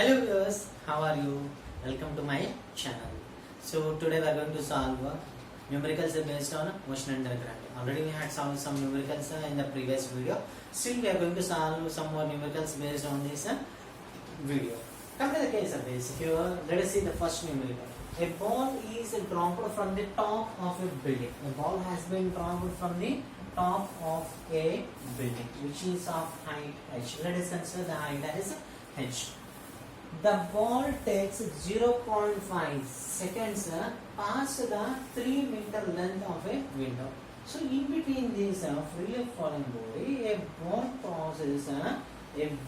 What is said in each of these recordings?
Hello viewers, how are you? Welcome to my channel. So today we are going to solve numericals based on motion under gravity. Already we had solved some numericals in the previous video. Still we are going to solve some more numericals based on this video. Come to the case of this. Here let us see the first numerical. A ball is dropped from the top of a building. A ball has been dropped from the top of a building which is of height h. Let us consider the height as h. The ball takes 0.5 seconds past the 3-meter length of a window. So in between this freely falling body, a ball crosses a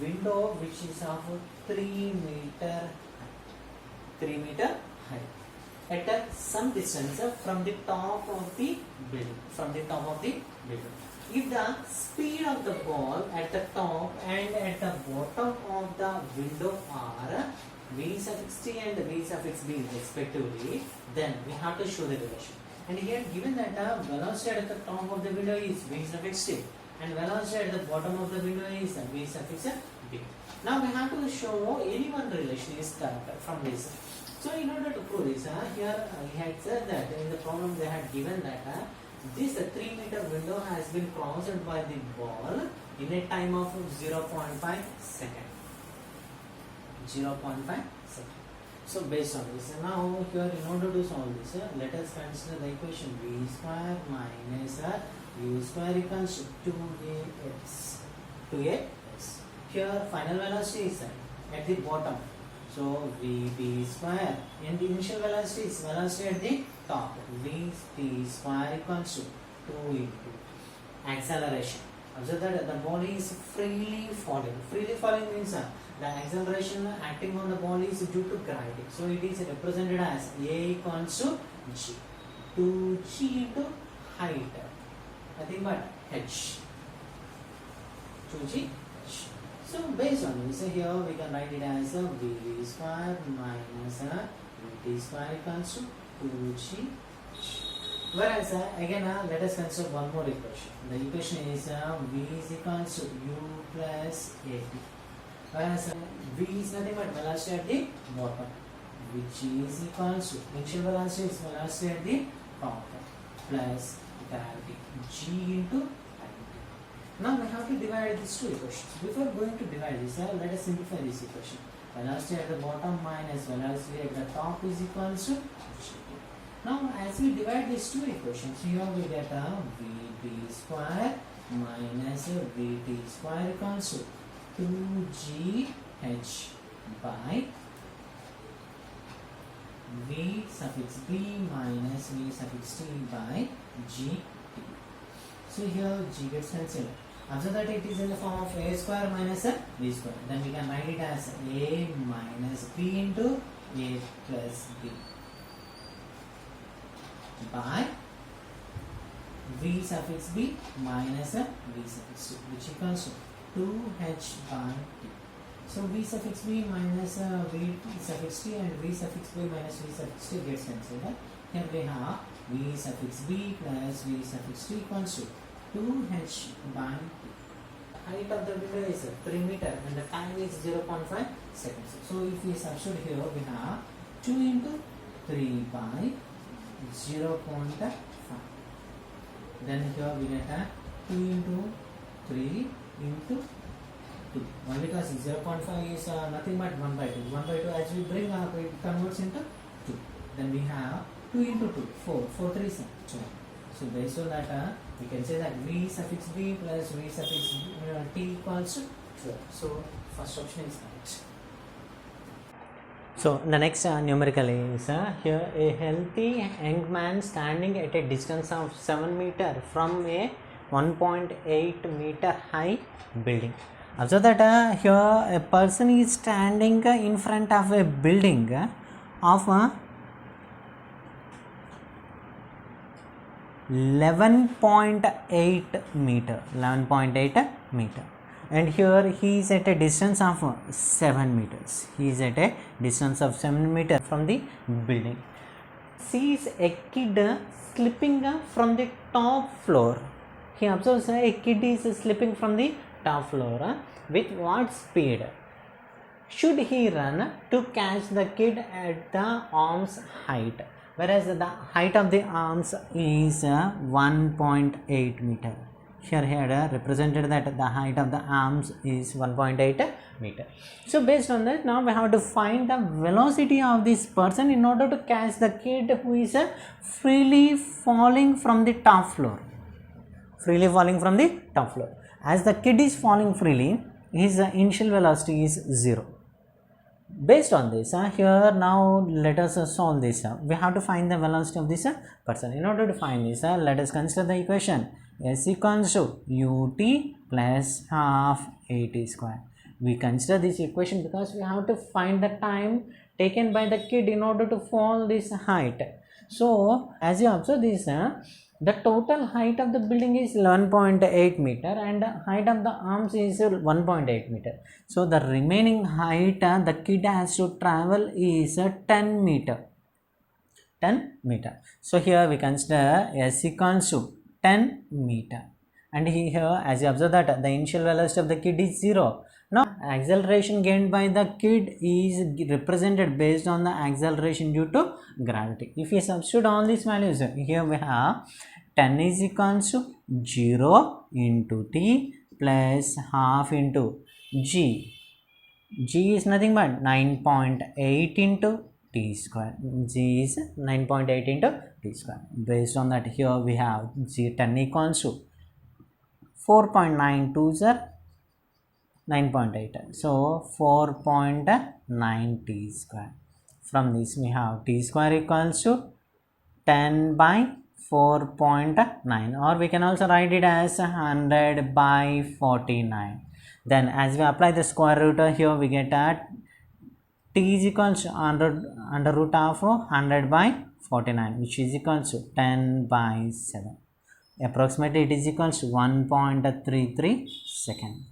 window which is of 3-meter height at some distance from the top of the building. If the speed of the ball at the top and at the bottom of the window are v suffix t and v suffix b respectively, then we have to show the relation. And here given that the velocity at the top of the window is v suffix t and velocity at the bottom of the window is v suffix b. Now we have to show any one relation is correct from this. So in order to prove this, here he had said that in the problem they had given that this 3-meter window has been crossed by the ball in a time of 0.5 second. 0.5 second. So based on this, now here in order to solve this, let us consider the equation v square minus u square equals 2as. Here final velocity is at the bottom. So Vp square and the initial velocity is velocity at the top. Vp square equals to 2 into acceleration. Observe that the body is freely falling. Freely falling means the acceleration acting on the body is due to gravity. So it is represented as A equals to G. 2G into height. Nothing but H. 2G. So based on this, here we can write it as Vv square minus Vt square equals to 2g. Whereas again let us consider one more equation. The equation is V is equals to U plus At. Whereas V is nothing but velocity at the bottom, which is equals to initial velocity is velocity at the top plus gravity G into. Now we have to divide these two equations. Before going to divide this, let us simplify this equation. Velocity at the bottom minus velocity at the top is equal to g. Now as we divide these two equations, here we get Vp square minus Vt square equals to 2gh by V suffix b minus V suffix t by gt. So here g gets cancelled. Observe that it is in the form of a square minus b square. Then we can write it as a minus b into a plus b by v suffix b minus v suffix t, which equals to 2h by t. So v suffix b minus v suffix t and v suffix b minus v suffix t gets cancelled. Here we have v suffix b plus v suffix t equals to 2h by t. Height of the window is 3 meter and the time is 0.5 seconds. So if we substitute here, we have 2 into 3 by 0.5. Then here we get 2 into 3 into 2. Why? Because 0.5 is nothing but 1 by 2. 1 by 2 as we bring up, it converts into 2. Then we have 2 into 2, 4. 4 3 is 12. So based on that, we can say that v suffix b plus v suffix t equals to 12. So first option is right. So the next numerical is here a healthy young man standing at a distance of 7 meter from a 1.8 meter high building. Observe that here a person is standing in front of a building of 11.8 meter, and here he is at a distance of 7 meters. He is at a distance of 7 meters from the building. Sees a kid slipping from the top floor. He observes a kid is slipping from the top floor with what speed? should he run to catch the kid at the arm's height, whereas the height of the arms is 1.8 meter. Here represented that the height of the arms is 1.8 meter. So based on that, now we have to find the velocity of this person in order to catch the kid who is freely falling from the top floor. Freely falling from the top floor. As the kid is falling freely, his initial velocity is 0. Based on this, here now let us solve this. We have to find the velocity of this person. In order to find this, let us consider the equation s equals to ut plus half at square. We consider this equation because we have to find the time taken by the kid in order to fall this height. So as you observe this, the total height of the building is 11.8 meter and the height of the arms is 1.8 meter. So the remaining height the kid has to travel is 10 meter. 10 meter. So here we consider s equals to 10 meter. And here as you observe that the initial velocity of the kid is 0. Now acceleration gained by the kid is represented based on the acceleration due to gravity. If we substitute all these values, here we have 10 is equals to 0 into t plus half into g. G is nothing but 9.8 into t square. G is 9.8 into t square. Based on that, here we have g 10 equals to 4.92 are 9.8. So 4.9 t square. From this we have t square equals to 10 by 4.9, or we can also write it as 100 by 49. Then as we apply the square root here, we get at t is equals to under root of 100 by 49, which is equals to 10 by 7. Approximately it is equals to 1.33 second.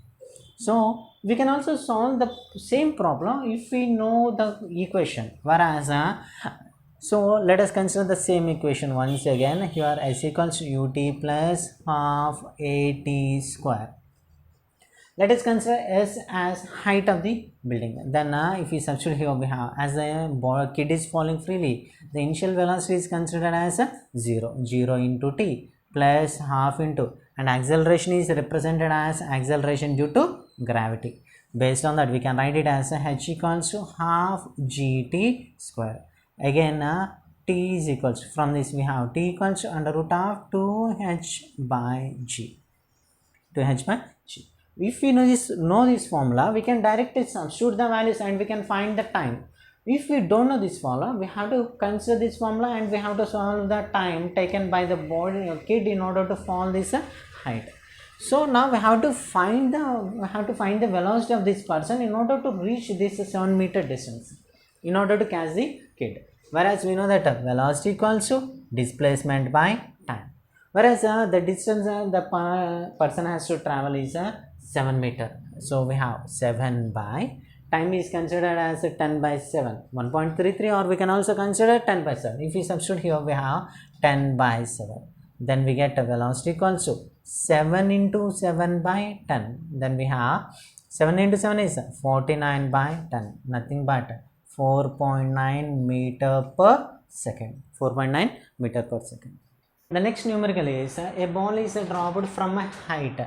So we can also solve the same problem if we know the equation, whereas so let us consider the same equation once again. Here s equals to ut plus half at square. Let us consider s as height of the building. Then if we substitute here, we have as the kid is falling freely, the initial velocity is considered as 0 into t plus half into, and acceleration is represented as acceleration due to gravity. Based on that, we can write it as h equals to half gt square. Again t is equals to, from this we have t equals to under root of 2h by g. 2h by g. If we know this formula, we can directly substitute the values and we can find the time. If we don't know this formula, we have to consider this formula and we have to solve the time taken by the kid in order to fall this height. So now we have to find the velocity of this person in order to reach this 7 meter distance, in order to catch the kid. Whereas we know that velocity equals to displacement by time. Whereas the distance the person has to travel is 7 meter. So we have 7 by, time is considered as 10 by 7, 1.33, or we can also consider 10 by 7. If we substitute here, we have 10 by 7. Then we get a velocity equals to 7 into 7 by 10. Then we have 7 into 7 is 49 by 10, nothing but 4.9 meter per second. 4.9 meter per second. The next numerical is a ball is dropped from a height.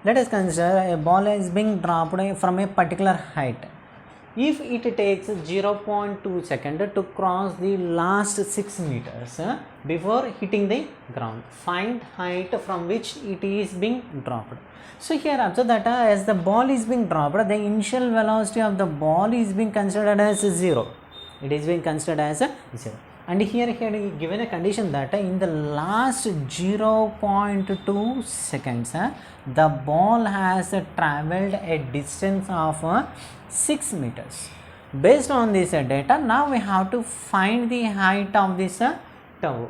Let us consider a ball is being dropped from a particular height. If it takes 0.2 seconds to cross the last 6 meters before hitting the ground, find height from which it is being dropped. So here observe that as the ball is being dropped, the initial velocity of the ball is being considered as 0. It is being considered as 0. And here given a condition that in the last 0.2 seconds the ball has traveled a distance of 6 meters. Based on this data, now we have to find the height of this tau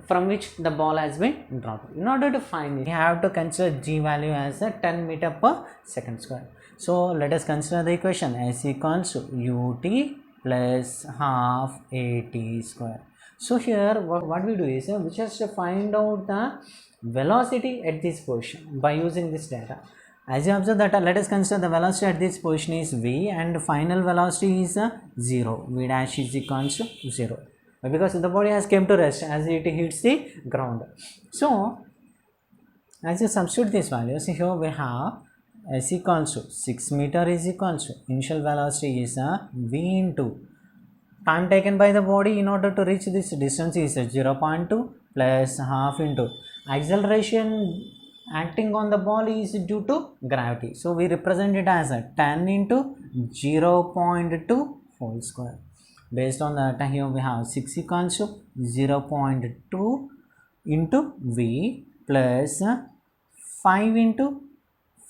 from which the ball has been dropped. In order to find it, we have to consider g value as 10 meter per second square. So let us consider the equation s equals to ut plus half at square. So here what we do is we just find out the velocity at this position by using this data. As you observe that, let us consider the velocity at this position is v and final velocity is 0. V dash is equals to 0. Because the body has came to rest as it hits the ground. So, as you substitute these values, here we have s equals to 6 meter is equals to initial velocity is v into time taken by the body in order to reach this distance is 0.2 plus half into acceleration acting on the ball is due to gravity. So, we represent it as 10 into 0.2 whole square. Based on that, here we have 6 equals to 0.2 into v plus 5 into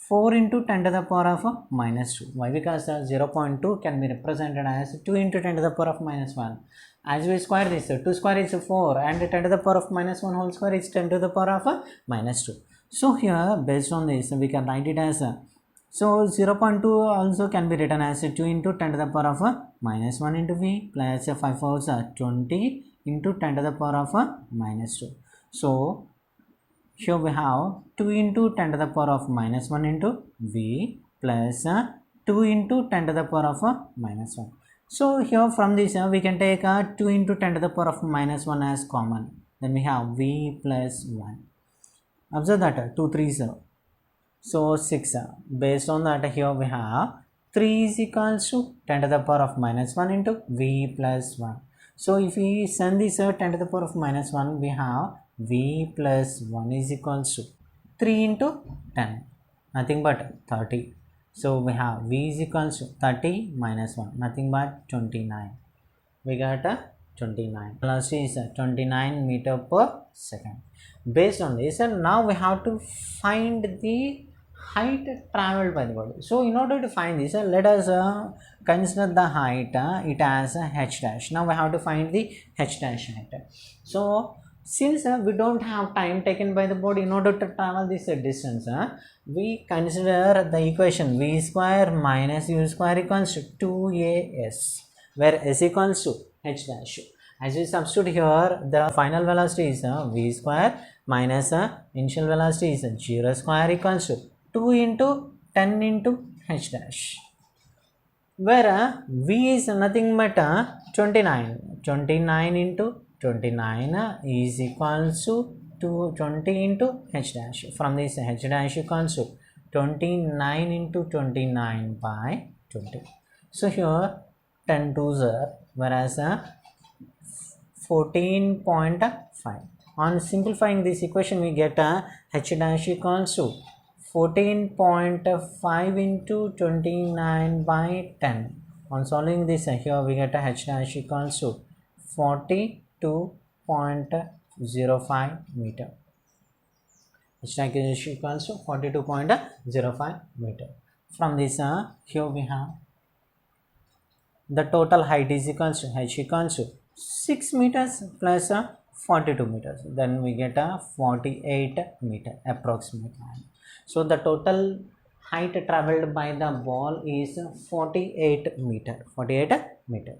4 into 10 to the power of minus 2. Why? Because 0.2 can be represented as 2 into 10 to the power of minus 1. As we square this, 2 square is 4 and 10 to the power of minus 1 whole square is 10 to the power of minus 2. So here, based on this, we can write it as so 0.2 also can be written as 2 into 10 to the power of minus 1 into v plus 5 fours 20 into 10 to the power of minus 2. So here we have 2 into 10 to the power of minus 1 into v plus 2 into 10 to the power of minus 1. So here from this we can take 2 into 10 to the power of minus 1 as common. Then we have v plus 1. Observe that 2 3s. So 6. Based on that, here we have 3 is equals to 10 to the power of minus 1 into v plus 1. So if we send this 10 to the power of minus 1, we have v plus 1 is equals to 3 into 10, nothing but 30. So we have v is equals to 30 minus 1, nothing but 29. We got 29. Velocity is 29 meter per second. Based on this, and now we have to find the height traveled by the body. So in order to find this, let us consider the height it as h dash. Now we have to find the h dash height. So since we don't have time taken by the body in order to travel this distance, we consider the equation v square minus u square equals to 2as, where s equals to h dash. As we substitute here, the final velocity is v square minus initial velocity is 0 square equals to 2 into 10 into h dash, where v is nothing but 29. 29 into 29 is equals to 20 into h dash. From this, h dash equals to 29 into 29 by 20. So here 10 2s are, whereas 14.5. On simplifying this equation, we get h dash equals to 14.5 into 29 by 10. On solving this, here we get h dash equals to 42.05 meter. H dash equals to 42.05 meter. From this, here we have the total height is equals to h equals to 6 meters plus 42 meters. Then we get a 48 meter approximate height. So the total height traveled by the ball is 48 meter. 48 meter.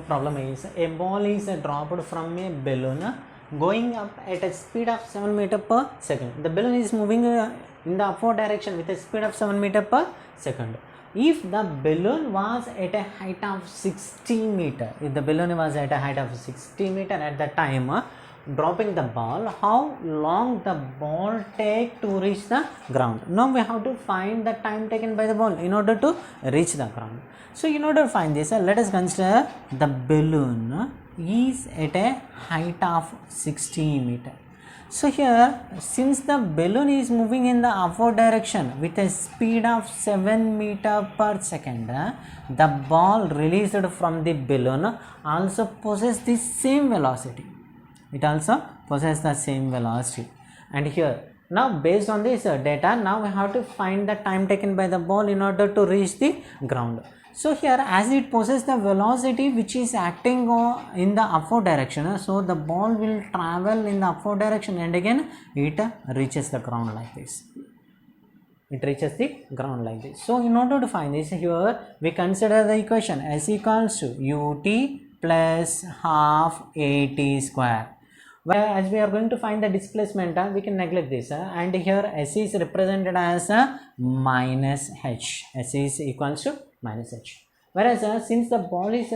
Problem is, a ball is dropped from a balloon going up at a speed of 7 meter per second. The balloon is moving in the upward direction with a speed of 7 meter per second. If the balloon was at a height of 60 meter, if the balloon was at a height of 60 meter at the time dropping the ball, how long the ball take to reach the ground? Now we have to find the time taken by the ball in order to reach the ground. So in order to find this, let us consider the balloon is at a height of 60 meter. So here, since the balloon is moving in the upward direction with a speed of 7 meter per second, the ball released from the balloon also possesses the same velocity. It also possesses the same velocity. And here, now based on this data, now we have to find the time taken by the ball in order to reach the ground. So here, as it possesses the velocity which is acting in the upward direction, so the ball will travel in the upward direction and again it reaches the ground like this. It reaches the ground like this. So in order to find this, here we consider the equation s equals to ut plus half at square. Well, as we are going to find the displacement, we can neglect this, and here s is represented as minus h. S is equals to minus h. Whereas since the ball is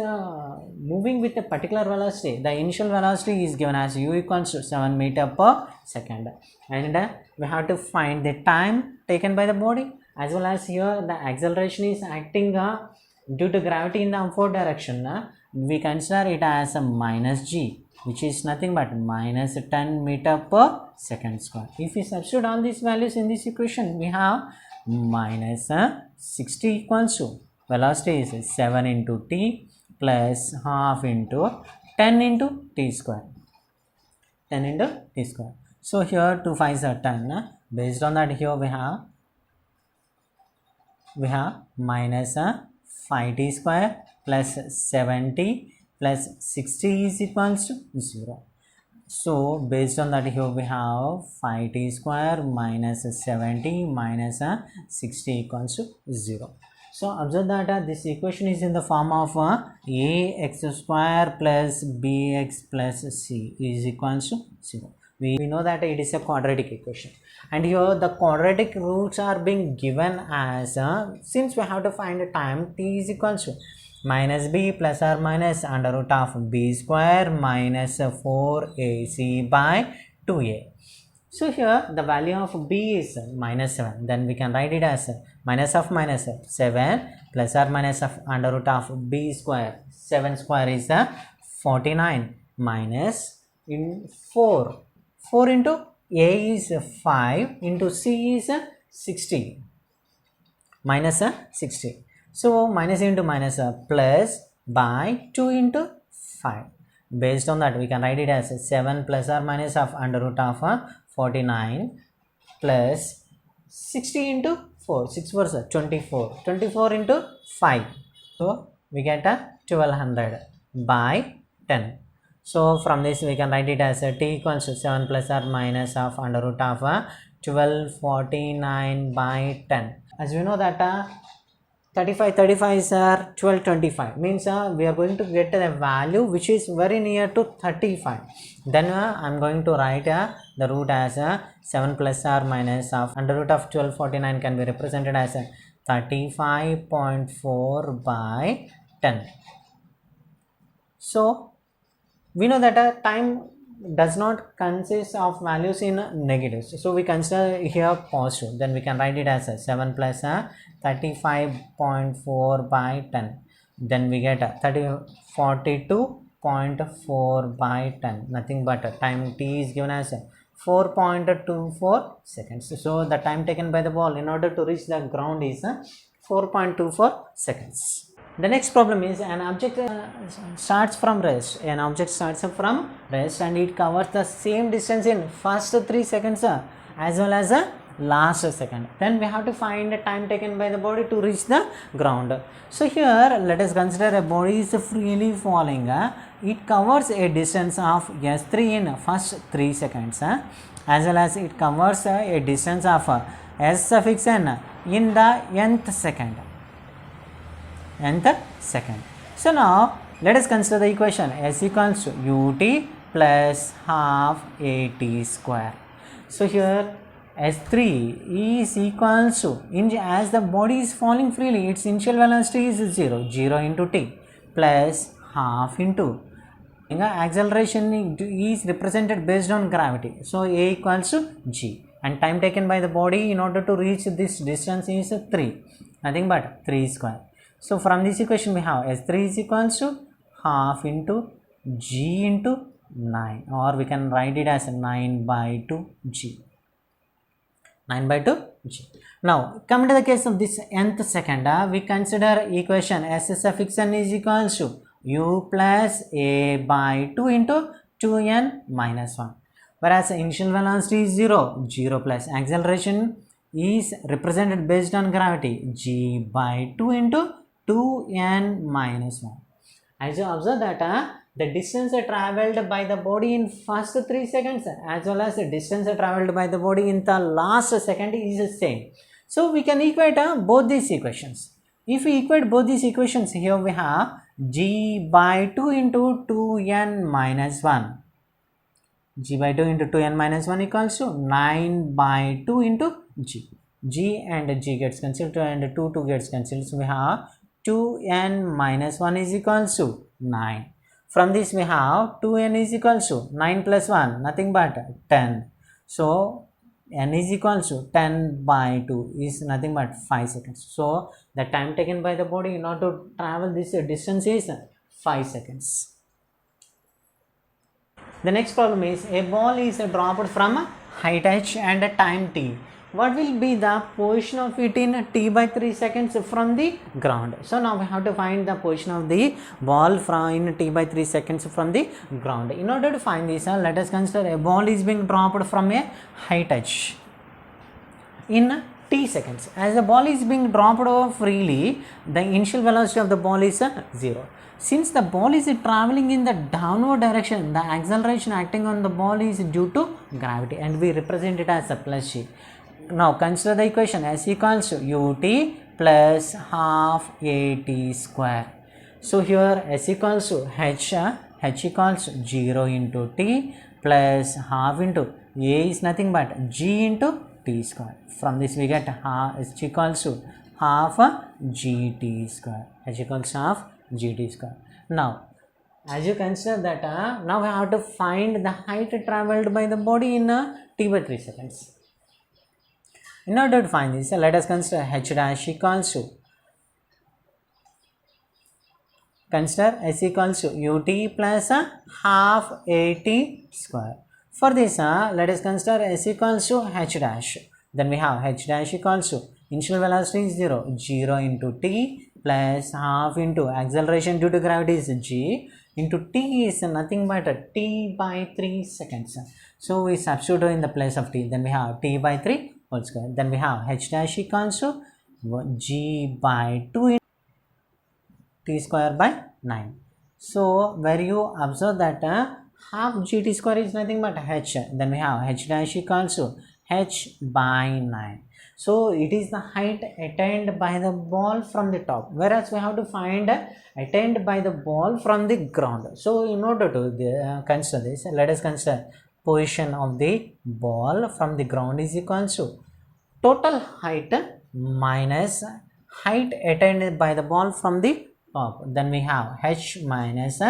moving with a particular velocity, the initial velocity is given as u equals to 7 meter per second, and we have to find the time taken by the body, as well as here the acceleration is acting due to gravity in the upward direction. We consider it as a minus g, which is nothing but minus 10 meter per second square. If we substitute all these values in this equation, we have minus 60 equals to velocity is 7 into t plus half into 10 into t square. 10 into t square. So here 2 5s are 10. Based on that, here we have minus 5t square plus 70 plus 60 is equals to 0. So based on that, here we have 5t square minus 70 minus 60 equals to 0. So observe that this equation is in the form of ax square plus bx plus c is equals to 0. We know that it is a quadratic equation, and here the quadratic roots are being given as since we have to find the time, t is equals to minus b plus or minus under root of b square minus 4ac by 2a. So here the value of b is minus 7, then we can write it as minus of minus 7 plus or minus of under root of b square. 7 square is 49 minus in 4 into a is 5 into c is 60 minus 60. So minus into minus plus by 2 into 5. Based on that, we can write it as 7 plus or minus of under root of 49 plus 60 into 4. 6 4 is 24. 24 into 5. So we get a 1200 by 10. So from this we can write it as t equals to 7 plus or minus of under root of 1249 by 10. As we know that 35 is 1225, means we are going to get a value which is very near to 35. Then I am going to write the root as 7 plus or minus of under root of 1249 can be represented as 35.4 by 10. So we know that time does not consist of values in negatives, so we consider here positive. Then we can write it as 7 plus 35.4 by 10. Then we get 42.4 by 10. Nothing but time t is given as 4.24 seconds. So the time taken by the ball in order to reach the ground is 4.24 seconds. The next problem is an object starts from rest. An object starts from rest and it covers the same distance in first 3 seconds as well as last second. Then we have to find the time taken by the body to reach the ground. So here let us consider a body is freely falling. It covers a distance of s3 in first 3 seconds as well as it covers a distance of s suffix n in the nth second. So now let us consider the equation s equals to ut plus half at square. So here s3 is equals to, as the body is falling freely, its initial velocity is 0 into t plus half into acceleration is represented based on gravity, so a equals to g, and time taken by the body in order to reach this distance is 3, nothing but 3 square. So from this equation we have s3 is equals to half into g into 9, or we can write it as 9 by 2 g. 9 by 2 g. Now come to the case of this nth second, we consider equation s suffix n is equals to u plus a by 2 into 2n minus 1, whereas initial velocity is 0 plus acceleration is represented based on gravity g by 2 into 2n minus 1. As you observe that the distance travelled by the body in first 3 seconds as well as the distance travelled by the body in the last second is the same. So we can equate both these equations. If we equate both these equations, here we have g by 2 into 2n minus 1. G by 2 into 2n minus 1 equals to 9 by 2 into g. G and g gets cancelled and 2 gets cancelled. So we have 2n minus 1 is equals to 9. From this we have 2n is equals to 9 plus 1, nothing but 10. So n is equals to 10 by 2 is nothing but 5 seconds. So the time taken by the body in order to travel this distance is 5 seconds. The next problem is a ball is dropped from height h and time t. What will be the position of it in t by 3 seconds from the ground? So now we have to find the position of the ball from in t by 3 seconds from the ground. In order to find this, let us consider a ball is being dropped from a height h in t seconds. As the ball is being dropped freely, the initial velocity of the ball is 0. Since the ball is traveling in the downward direction, the acceleration acting on the ball is due to gravity, and we represent it as a plus g. Now consider the equation as equals to ut plus half at square. So here s equals to h equals 0 into t plus half into a is nothing but g into t square. From this we get h equals to half gt square. H equals half gt square. Now as you consider that now we have to find the height traveled by the body in t by 3 seconds. In order to find this, let us consider h dash equals to s equals to ut plus half at square. For this, let us consider s equals to h dash. Then we have h dash equals to initial velocity is 0, 0 into t plus half into acceleration due to gravity is g into t is nothing but t by 3 seconds. So we substitute in the place of t. Then we have t by 3 whole square. Then we have h dash equals to g by 2 t square by 9. So where you observe that half gt square is nothing but h. Then we have h dash equals to h by 9. So it is the height attained by the ball from the top, whereas we have to find attained by the ball from the ground. So in order to consider this, let us consider position of the ball from the ground is equal to total height minus height attained by the ball from the top. Then we have h minus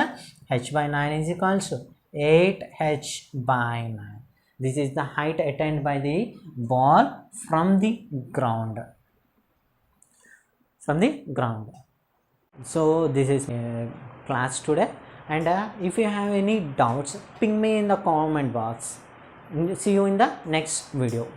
h by 9 is equal to 8h by 9. This is the height attained by the ball from the ground. So this is class today, and if you have any doubts, ping me in the comment box. See you in the next video.